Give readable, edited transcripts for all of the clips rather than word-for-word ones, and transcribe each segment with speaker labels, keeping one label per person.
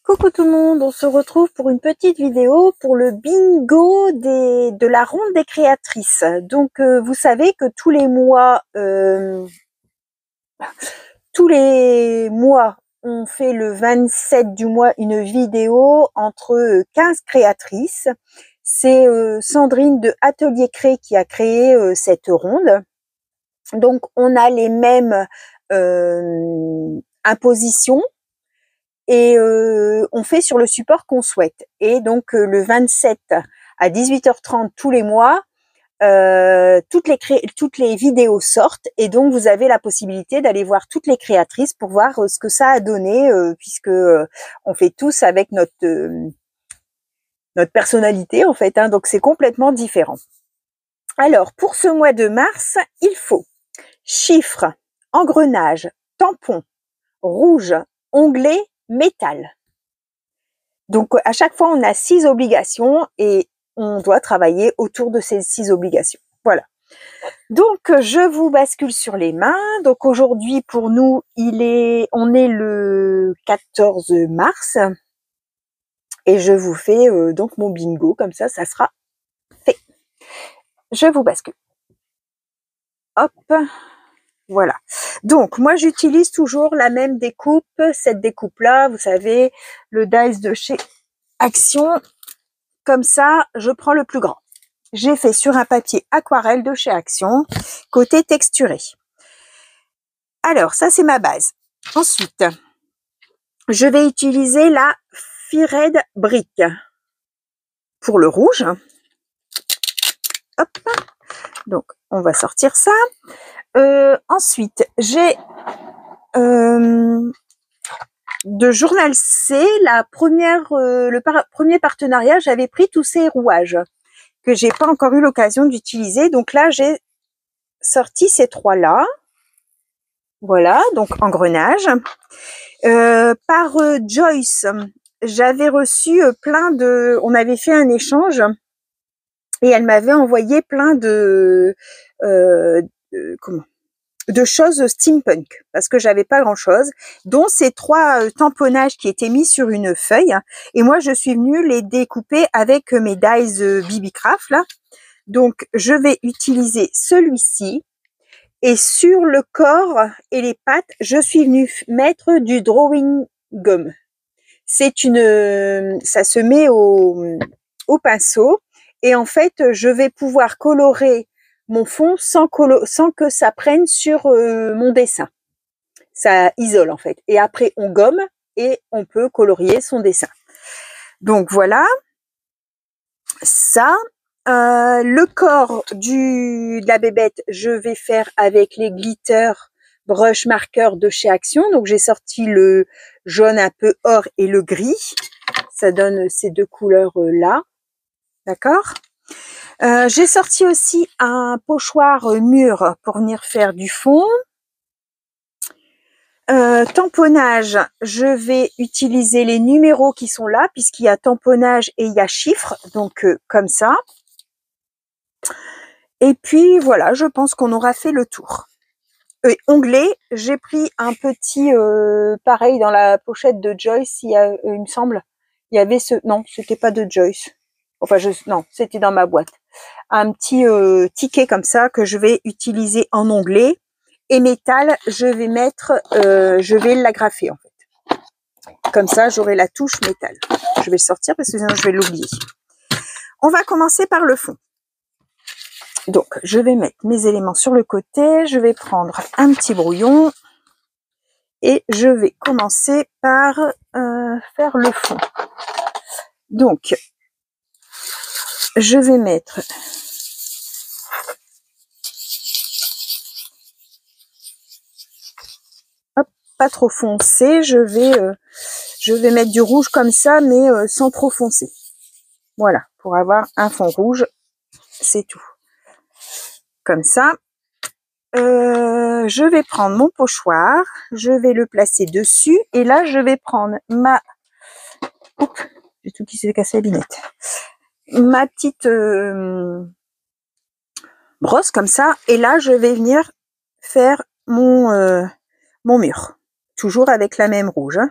Speaker 1: Coucou tout le monde, on se retrouve pour une petite vidéo pour le bingo de la ronde des créatrices. Donc vous savez que tous les mois on fait le 27 du mois une vidéo entre 15 créatrices. C'est Sandrine de Atelier Cré qui a créé cette ronde. Donc on a les mêmes impositions et on fait sur le support qu'on souhaite. Et donc le 27 à 18h30 tous les mois, toutes les vidéos sortent et donc vous avez la possibilité d'aller voir toutes les créatrices pour voir ce que ça a donné, puisque on fait tous avec notre personnalité en fait, hein, donc c'est complètement différent. Alors pour ce mois de mars, il faut chiffres, engrenage, tampon, rouge, onglet, métal. Donc à chaque fois on a 6 obligations et on doit travailler autour de ces 6 obligations. Voilà. Donc je vous bascule sur les mains. Donc aujourd'hui pour nous on est le 14 mars et je vous fais donc mon bingo, comme ça sera fait. Je vous bascule. Hop. Voilà. Donc, moi, j'utilise toujours la même découpe, cette découpe-là, vous savez, le dice de chez Action. Comme ça, je prends le plus grand. J'ai fait sur un papier aquarelle de chez Action, côté texturé. Alors, ça, c'est ma base. Ensuite, je vais utiliser la Fired Brick pour le rouge. Hop. Donc, on va sortir ça. Ensuite, j'ai de Journal C, le premier partenariat, j'avais pris tous ces rouages que j'ai pas encore eu l'occasion d'utiliser. Donc là, j'ai sorti ces trois-là. Voilà, donc engrenage. Par Joyce, j'avais reçu on avait fait un échange et elle m'avait envoyé plein de choses steampunk, parce que j'avais pas grand chose, dont ces 3 tamponnages qui étaient mis sur une feuille, et moi je suis venue les découper avec mes dies BB Craft là. Donc je vais utiliser celui-ci, et sur le corps et les pattes je suis venue mettre du drawing gum. Ça se met au pinceau, et en fait je vais pouvoir colorer mon fond sans que ça prenne sur mon dessin. Ça isole en fait. Et après, on gomme et on peut colorier son dessin. Donc voilà. Ça. Le corps de la bébête, je vais faire avec les glitter brush marker de chez Action. Donc j'ai sorti le jaune un peu or et le gris. Ça donne ces 2 couleurs là. D'accord ? J'ai sorti aussi un pochoir mûr pour venir faire du fond. Tamponnage, je vais utiliser les numéros qui sont là, puisqu'il y a tamponnage et il y a chiffres, donc comme ça. Et puis voilà, je pense qu'on aura fait le tour. Onglet, j'ai pris un petit, pareil dans la pochette de Joyce, il me semble, il y avait non, c'était pas de Joyce. Enfin, non, c'était dans ma boîte. Un petit ticket comme ça que je vais utiliser en onglet. Et métal, je vais l'agrafer en fait. Comme ça, j'aurai la touche métal. Je vais le sortir parce que sinon je vais l'oublier. On va commencer par le fond. Donc, je vais mettre mes éléments sur le côté. Je vais prendre un petit brouillon. Et je vais commencer par faire le fond. Donc, je vais mettre pas trop foncé, je vais mettre du rouge comme ça, mais sans trop foncer. Voilà, pour avoir un fond rouge, c'est tout. Comme ça. Je vais prendre mon pochoir, je vais le placer dessus, et là je vais prendre oups, j'ai tout qui s'est cassé la binette. Ma petite brosse comme ça, et là je vais venir faire mon mur. Toujours avec la même rouge. Hein.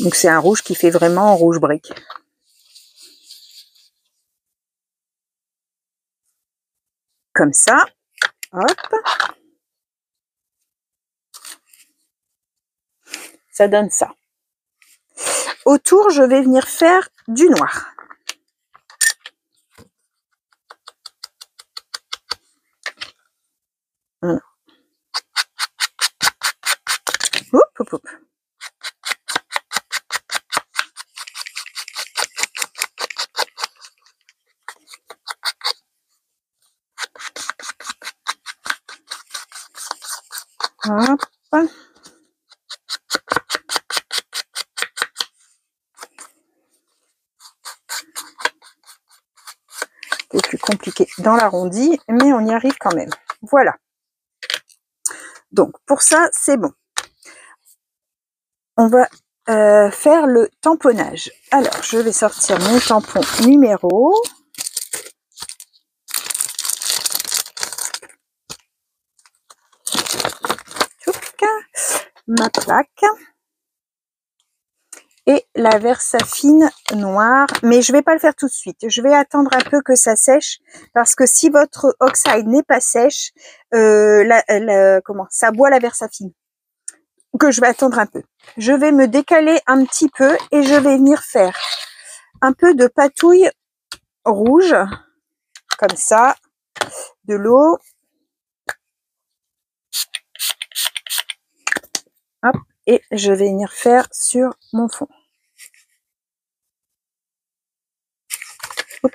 Speaker 1: Donc c'est un rouge qui fait vraiment rouge brique. Comme ça, hop. Ça donne ça. Autour, je vais venir faire du noir. Voilà. Hop, hop, hop. Hop. C'est plus compliqué dans l'arrondi, mais on y arrive quand même. Voilà. Donc, pour ça, c'est bon. On va faire le tamponnage. Alors, je vais sortir mon tampon numéro. Ma plaque. Et la Versafine noire, mais je vais pas le faire tout de suite. Je vais attendre un peu que ça sèche, parce que si votre oxyde n'est pas sèche, ça boit la Versafine. Que je vais attendre un peu. Je vais me décaler un petit peu et je vais venir faire un peu de patouille rouge, comme ça, de l'eau. Hop, et je vais venir faire sur mon fond. Hop.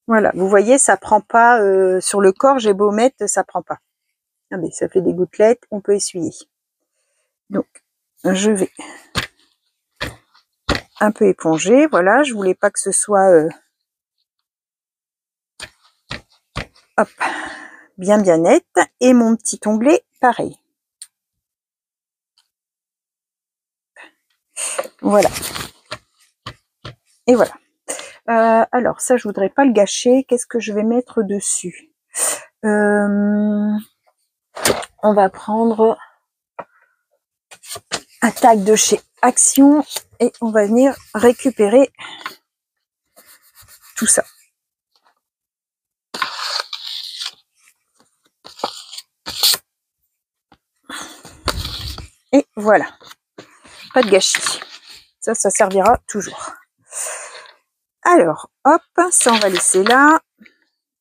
Speaker 1: Voilà, vous voyez, ça prend pas sur le corps, j'ai beau mettre, ça prend pas. Ah mais ça fait des gouttelettes, on peut essuyer. Donc, je vais un peu éponger, voilà, je voulais pas que ce soit hop, bien net. Et mon petit onglet, pareil. Voilà. Et voilà. Alors, ça, je voudrais pas le gâcher. Qu'est-ce que je vais mettre dessus? On va prendre un tag de chez Action et on va venir récupérer tout ça. Et voilà. Pas de gâchis. Ça servira toujours. Alors, hop, ça on va laisser là.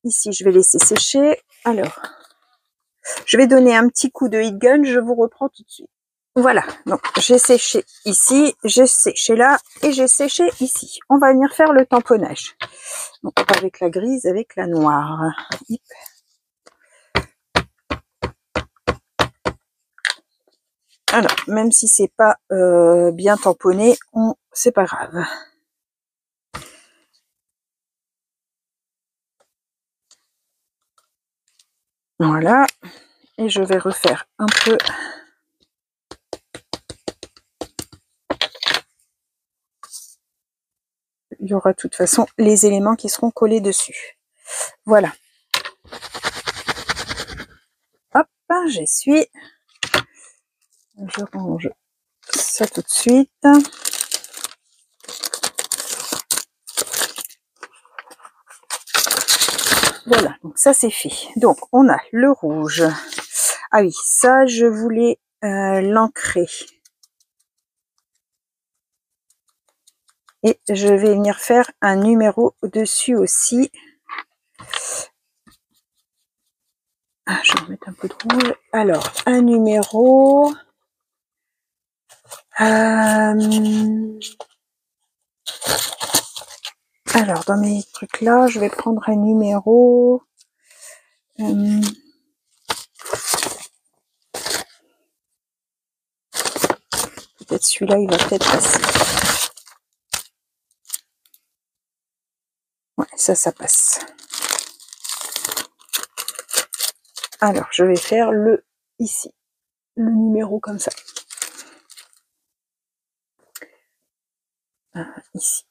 Speaker 1: Ici, je vais laisser sécher. Alors, je vais donner un petit coup de heat gun. Je vous reprends tout de suite. Voilà, donc j'ai séché ici, j'ai séché là et j'ai séché ici. On va venir faire le tamponnage. Donc, avec la grise, avec la noire. Alors, même si c'est pas bien tamponné, c'est pas grave. Voilà, et je vais refaire un peu. Il y aura de toute façon les éléments qui seront collés dessus. Voilà. Hop, j'essuie. Je range ça tout de suite. Voilà, donc ça c'est fait. Donc on a le rouge. Ah oui, ça je voulais l'ancrer. Et je vais venir faire un numéro dessus aussi. Ah, je vais remettre un peu de rouge. Alors, un numéro. Alors, dans mes trucs là, je vais prendre un numéro. Peut-être celui-là, il va peut-être passer. Ouais, ça passe. Alors, je vais faire ici, le numéro comme ça. Ici.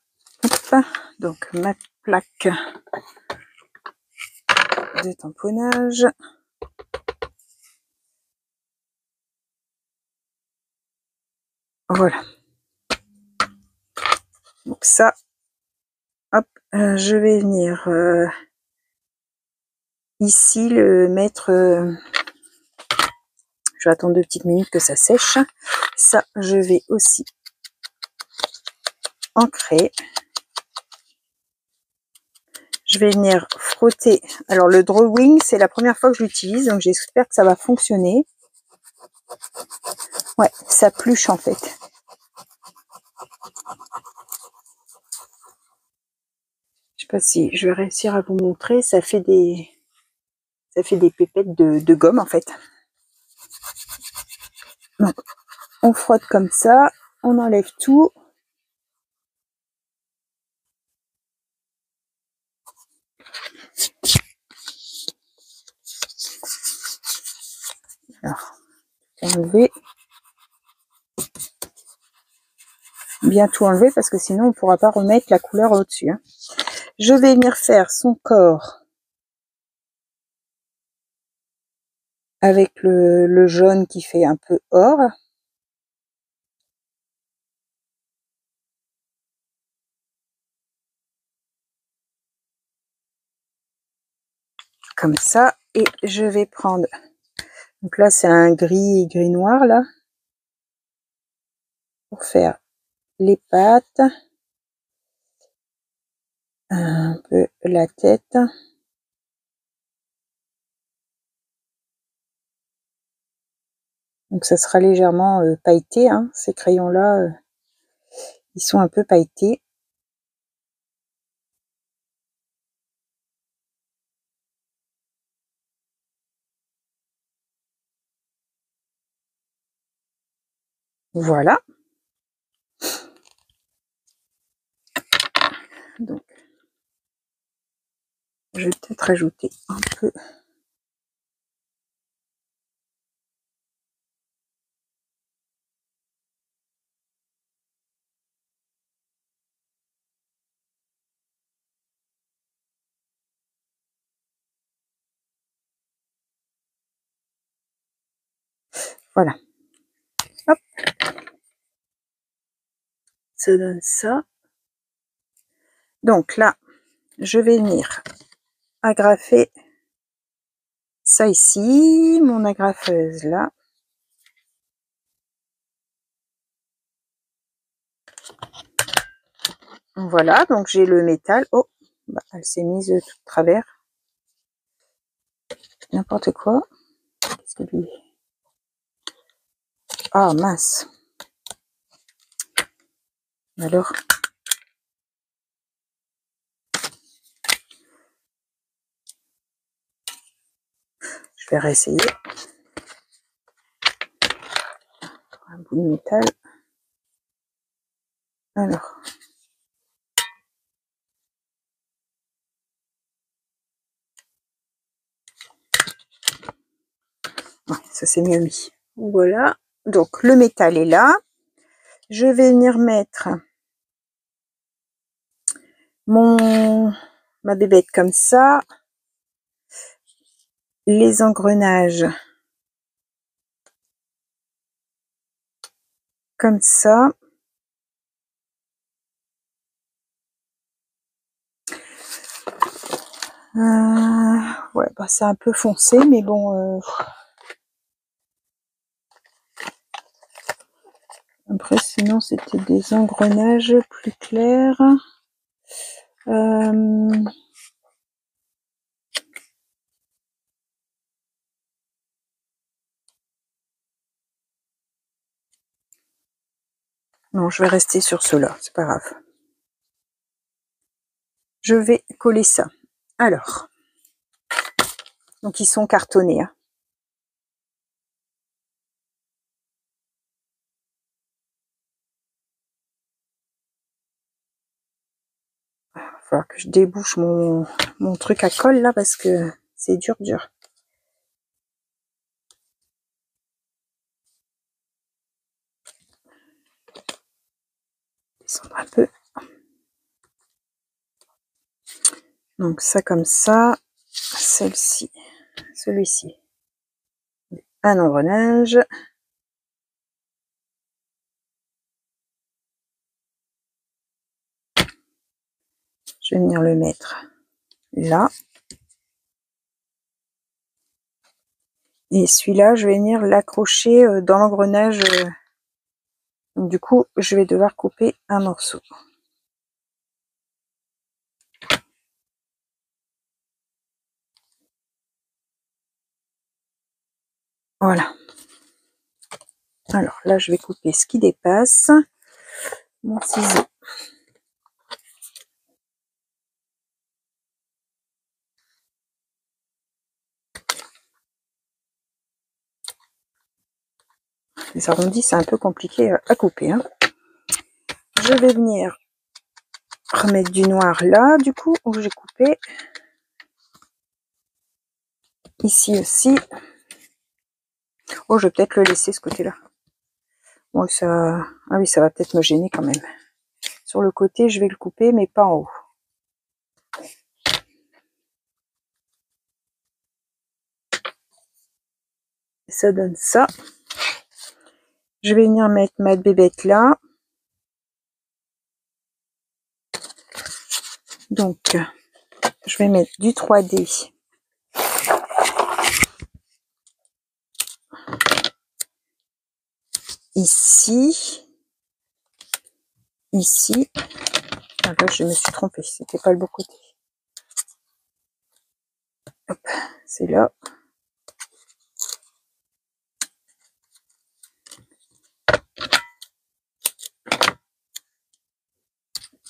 Speaker 1: Hop. Donc, ma plaque de tamponnage. Voilà. Donc ça, hop, je vais venir ici le mettre. Je vais attendre 2 petites minutes que ça sèche. Ça, je vais aussi ancrer. Je vais venir frotter. Alors le drawing, c'est la première fois que je l'utilise, donc j'espère que ça va fonctionner. Ouais, ça pluche en fait. Je sais pas si je vais réussir à vous montrer. Ça fait des pépettes de gomme en fait. Donc, on frotte comme ça, on enlève tout. Alors, enlever. Bien tout enlever parce que sinon on ne pourra pas remettre la couleur au-dessus. Hein. Je vais venir faire son corps avec le jaune qui fait un peu or. Comme ça. Et je vais prendre... Donc là, c'est un gris noir là. Pour faire les pattes. Un peu la tête. Donc ça sera légèrement pailleté. Hein. Ces crayons-là, ils sont un peu pailletés. Voilà. Donc, je vais peut-être rajouter un peu. Voilà. Hop. Ça donne ça. Donc là, je vais venir agrafer ça ici, mon agrafeuse là. Voilà, donc j'ai le métal. Oh, bah, elle s'est mise tout de travers. N'importe quoi. Qu'est-ce que lui... Ah, mince. Alors... Je vais réessayer. Un bout de métal. Alors... Ouais, ça s'est mieux mis. Voilà. Donc, le métal est là. Je vais venir mettre ma bébête comme ça. Les engrenages comme ça. Ouais, bah c'est un peu foncé, mais bon. Après, sinon, c'était des engrenages plus clairs. Non, je vais rester sur ceux-là, c'est pas grave. Je vais coller ça. Alors, donc ils sont cartonnés. Hein. Il va falloir que je débouche mon truc à colle là parce que c'est dur. Descendre un peu. Donc ça comme ça. Celle-ci. Celui-ci. Un engrenage. Je vais venir le mettre là. Et celui-là, je vais venir l'accrocher dans l'engrenage. Du coup, je vais devoir couper un morceau. Voilà. Alors là, je vais couper ce qui dépasse. Mon ciseau. Les arrondis, c'est un peu compliqué à couper. Hein. Je vais venir remettre du noir là, du coup, où j'ai coupé. Ici aussi. Oh, je vais peut-être le laisser ce côté-là. Bon, ça... Ah oui, ça va peut-être me gêner quand même. Sur le côté, je vais le couper, mais pas en haut. Ça donne ça. Je vais venir mettre ma bébête là. Donc, je vais mettre du 3D. Ici. Ici. Ah là, je me suis trompée. C'était pas le bon côté. Hop, c'est là.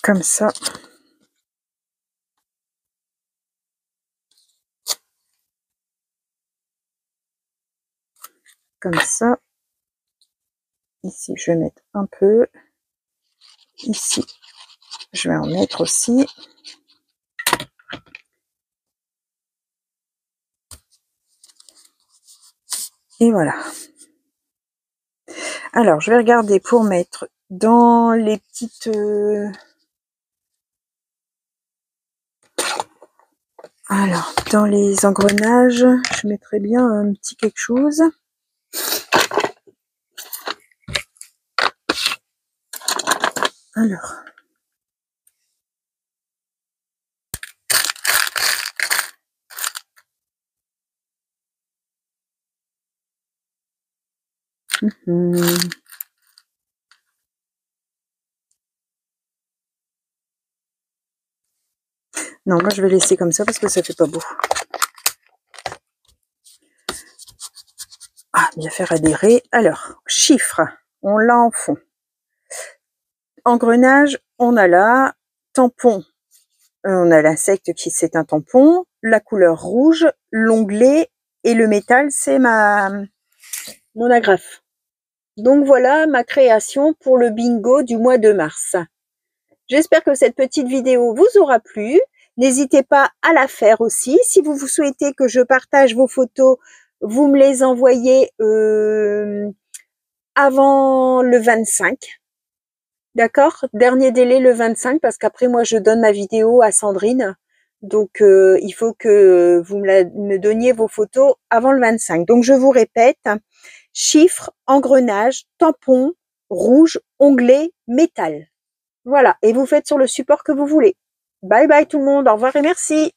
Speaker 1: Comme ça. Comme ça. Ici, je vais mettre un peu. Ici, je vais en mettre aussi. Et voilà. Alors, je vais regarder pour mettre dans les petites... Alors, dans les engrenages, je mettrais bien un petit quelque chose. Alors. Non, moi je vais laisser comme ça parce que ça fait pas beau. Ah, bien faire adhérer. Alors, chiffre, on l'a en fond. Engrenage, on a là. Tampon, on a l'insecte qui c'est un tampon. La couleur rouge, l'onglet et le métal, c'est mon agrafe. Donc voilà ma création pour le bingo du mois de mars. J'espère que cette petite vidéo vous aura plu. N'hésitez pas à la faire aussi. Si vous souhaitez que je partage vos photos, vous me les envoyez avant le 25. D'accord? Dernier délai le 25 parce qu'après moi je donne ma vidéo à Sandrine. Donc il faut que vous me donniez vos photos avant le 25. Donc je vous répète, chiffre, engrenage, tampon, rouge, onglet, métal. Voilà, et vous faites sur le support que vous voulez. Bye bye tout le monde, au revoir et merci.